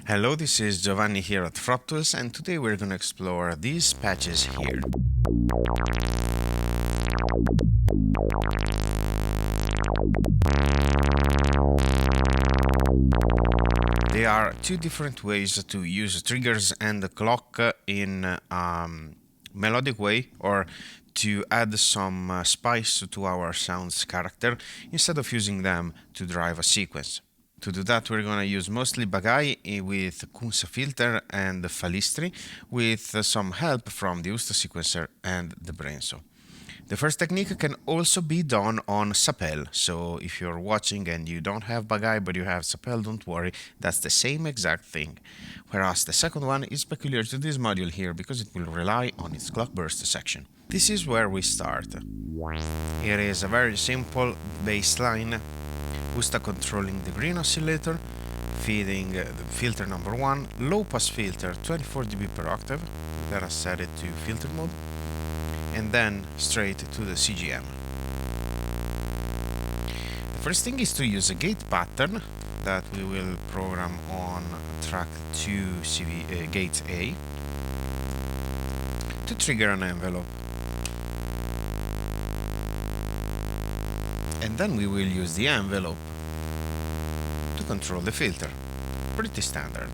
Hello, this is Giovanni here at FropTools, and today we're going to explore these patches here. There are two different ways to use triggers and the clock in melodic way, or to add some spice to our sounds character instead of using them to drive a sequence. To do that, we're going to use mostly bagài with Kunsa filter and Falistri, with some help from the Usta sequencer and the Brenso. The first technique can also be done on Sapel, so if you're watching and you don't have bagài but you have Sapel, don't worry, that's the same exact thing. Whereas the second one is peculiar to this module here because it will rely on its clock burst section. This is where we start. It is a very simple baseline. Usta controlling the green oscillator, feeding the filter number 1, low pass filter 24 dB per octave, let us set it to filter mode, and then straight to the CGM. The first thing is to use a gate pattern that we will program on track 2 gate A to trigger an envelope. And then we will use the envelope to control the filter. Pretty standard.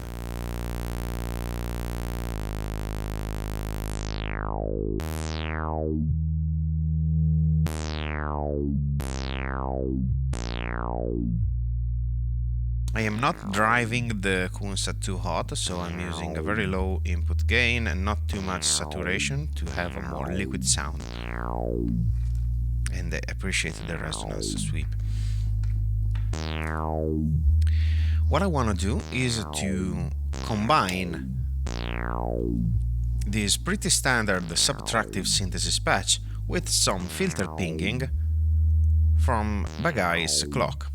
I am not driving the Kunsa too hot, so I'm using a very low input gain and not too much saturation to have a more liquid sound. And I appreciate the resonance sweep. What I want to do is to combine this pretty standard subtractive synthesis patch with some filter pinging from bagài's clock.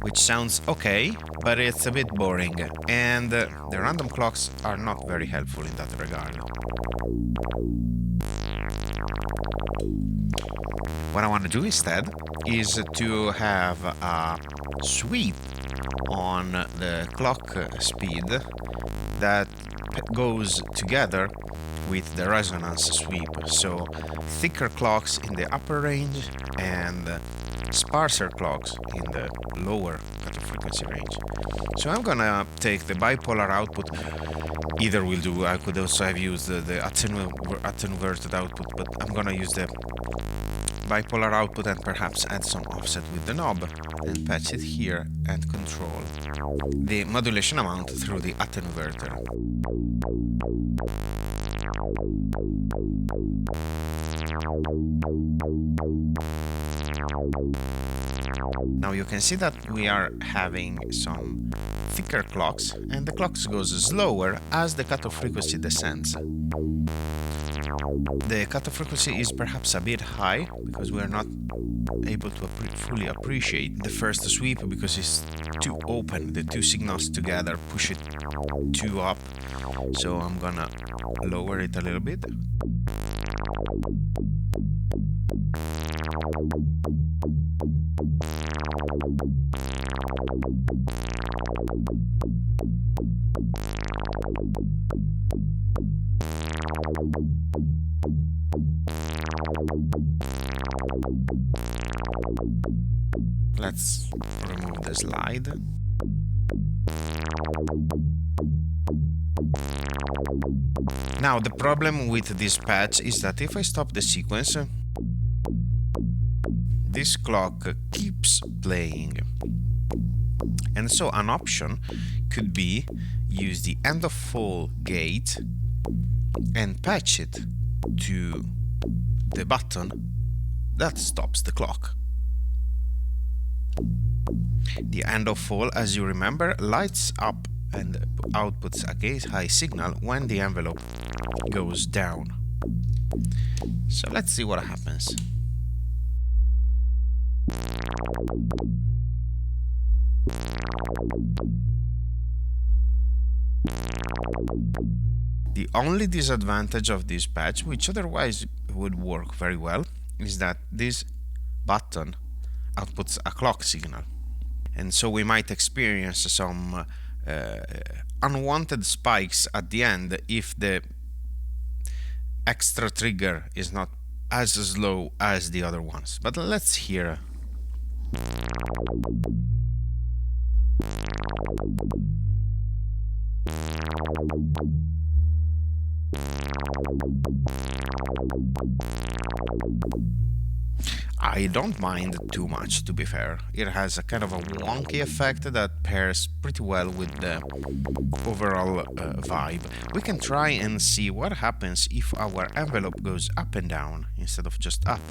Which sounds okay, but it's a bit boring, and the random clocks are not very helpful in that regard. What I want to do instead is to have a sweep on the clock speed that goes together with the resonance sweep, so thicker clocks in the upper range and sparser clocks in the lower cutoff frequency range. So I'm gonna take the bipolar output. Either will do. I could also have used the attenuated output, but I'm gonna use the bipolar output and perhaps add some offset with the knob and patch it here and control the modulation amount through the attenuator. Now you can see that we are having some thicker clocks, and the clocks goes slower as the cutoff frequency descends. The cutoff frequency is perhaps a bit high because we are not able to fully appreciate the first sweep because it's too open. The two signals together push it too up, so I'm gonna lower it a little bit. Let's remove the slide. Now the problem with this patch is that if I stop the sequence, this clock keeps playing. And so an option could be use the end of fall gate and patch it to the button that stops the clock. The end of fall, as you remember, lights up and outputs a gate high signal when the envelope goes down. So let's see what happens. The only disadvantage of this patch, which otherwise would work very well, is that this button outputs a clock signal. And so we might experience some unwanted spikes at the end if the extra trigger is not as slow as the other ones. But let's hear. I don't mind too much, to be fair. It has a kind of a wonky effect that pairs pretty well with the overall vibe. We can try and see what happens if our envelope goes up and down instead of just up.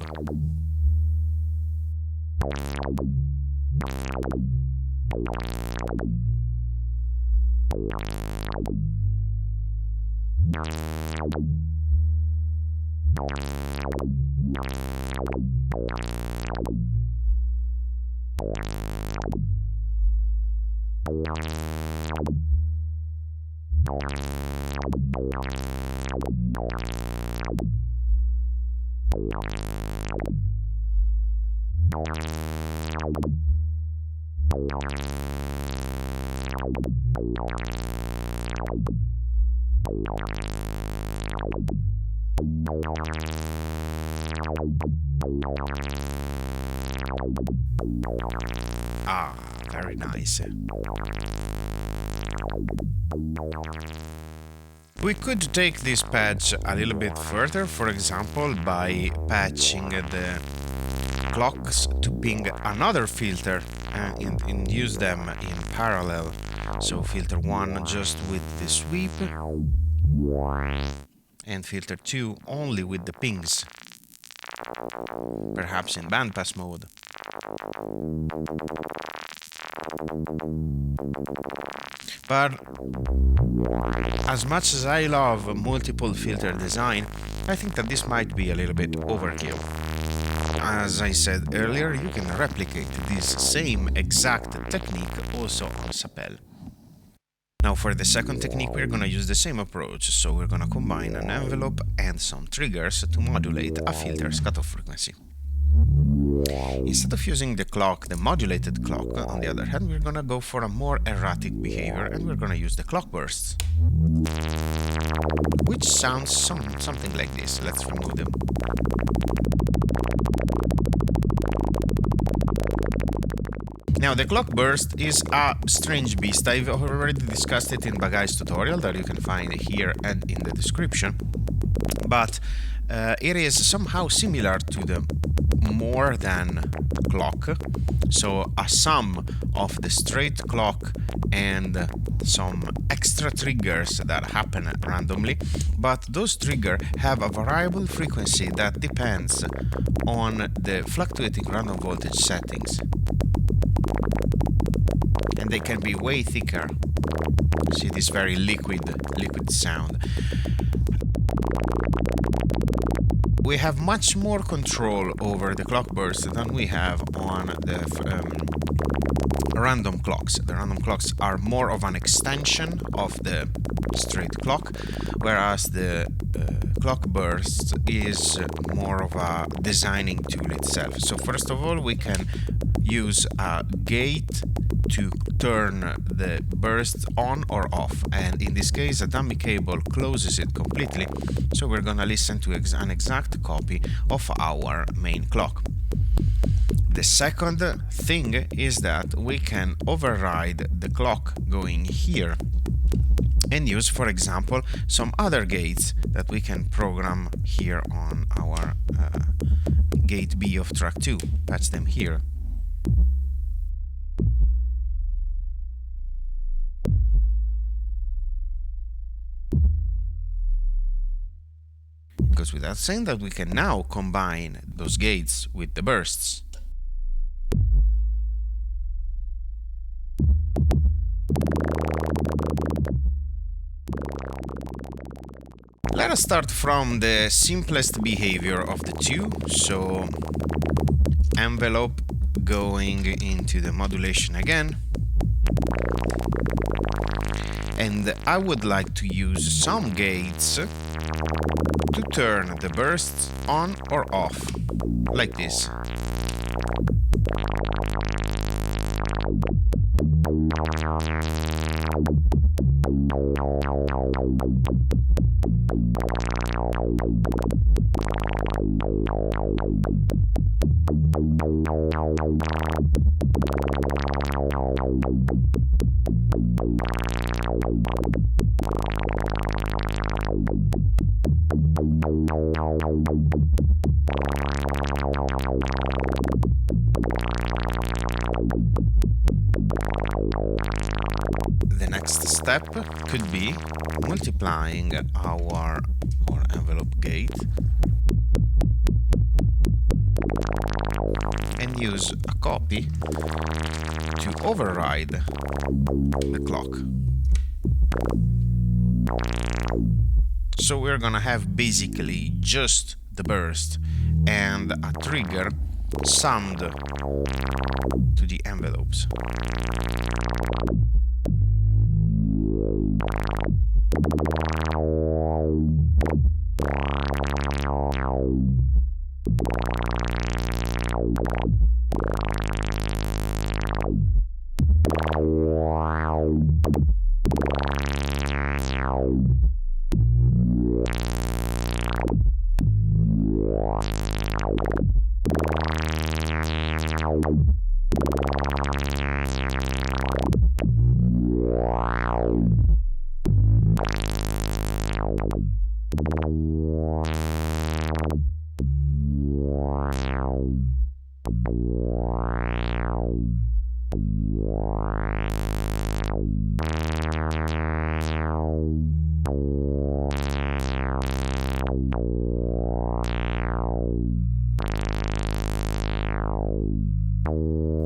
Ah, very nice. We could take this patch a little bit further, for example, by patching the clocks to ping another filter and use them in parallel. So filter 1 just with the sweep, and filter 2 only with the pings, perhaps in bandpass mode. But as much as I love multiple filter design, I think that this might be a little bit overkill. As I said earlier, you can replicate this same exact technique also on Sapel. Now for the second technique we're gonna use the same approach, so we're gonna combine an envelope and some triggers to modulate a filter's cutoff frequency. Instead of using the clock, the modulated clock, on the other hand, we're gonna go for a more erratic behavior and we're gonna use the clock bursts, which sounds something like this. Let's remove them. Now the clock burst is a strange beast. I've already discussed it in Bagai's tutorial that you can find here and in the description, but it is somehow similar to the more than clock, so a sum of the straight clock and some extra triggers that happen randomly, but those triggers have a variable frequency that depends on the fluctuating random voltage settings, and they can be way thicker. See this very liquid sound. We have much more control over the clock burst than we have on the random clocks. The random clocks are more of an extension of the straight clock, whereas the clock burst is more of a designing tool itself. So first of all, we can use a gate to turn the burst on or off, and in this case a dummy cable closes it completely, so we're gonna listen to an exact copy of our main clock. The second thing is that we can override the clock going here and use, for example, some other gates that we can program here on our gate B of track 2. Patch them here. It goes without saying that we can now combine those gates with the bursts. Let us start from the simplest behavior of the two, so envelope going into the modulation again. And I would like to use some gates to turn the bursts on or off, like this. The next step could be multiplying our envelope gate and use a copy to override the clock. So we're gonna have basically just the burst and a trigger summed to the envelopes.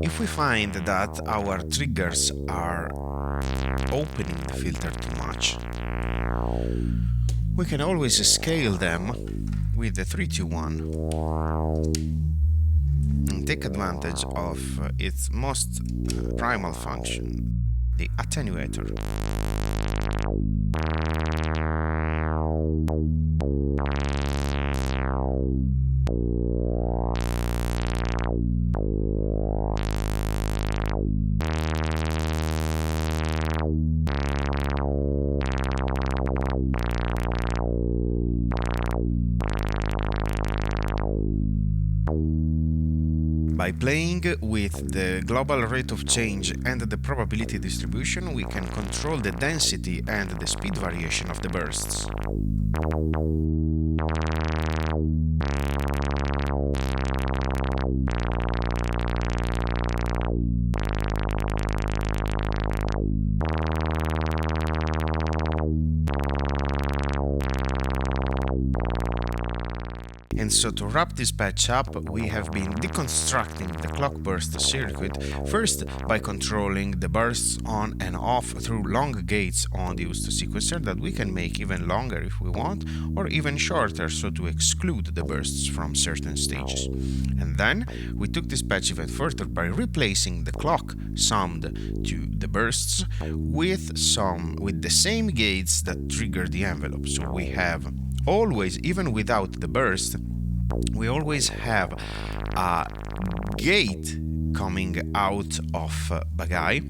If we find that our triggers are opening the filter too much, we can always scale them with the 3-2-1 and take advantage of its most primal function, the attenuator. By playing with the global rate of change and the probability distribution, we can control the density and the speed variation of the bursts. And so to wrap this patch up, we have been deconstructing the clock burst circuit, first by controlling the bursts on and off through long gates on the Usto sequencer that we can make even longer if we want, or even shorter, so to exclude the bursts from certain stages. And then we took this patch even further by replacing the clock summed to the bursts with the same gates that trigger the envelope. So we have always, even without the burst, we always have a gate coming out of bagài,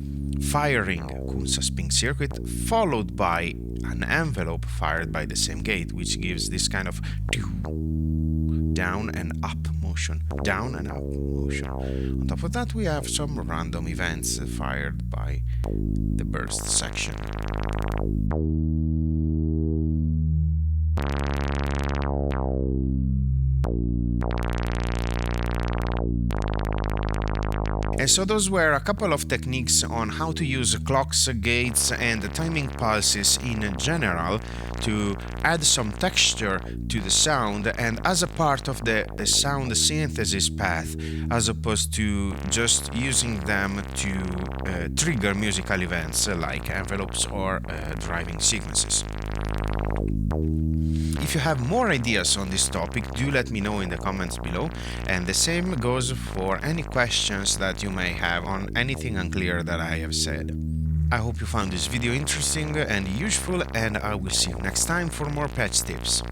firing Kunsa's ping circuit, followed by an envelope fired by the same gate, which gives this kind of down and up motion, down and up motion. On top of that, we have some random events fired by the burst section. And so those were a couple of techniques on how to use clocks, gates and timing pulses in general to add some texture to the sound and as a part of the sound synthesis path, as opposed to just using them to trigger musical events like envelopes or driving sequences. If you have more ideas on this topic, do let me know in the comments below, and the same goes for any questions that you may have on anything unclear that I have said. I hope you found this video interesting and useful, and I will see you next time for more patch tips.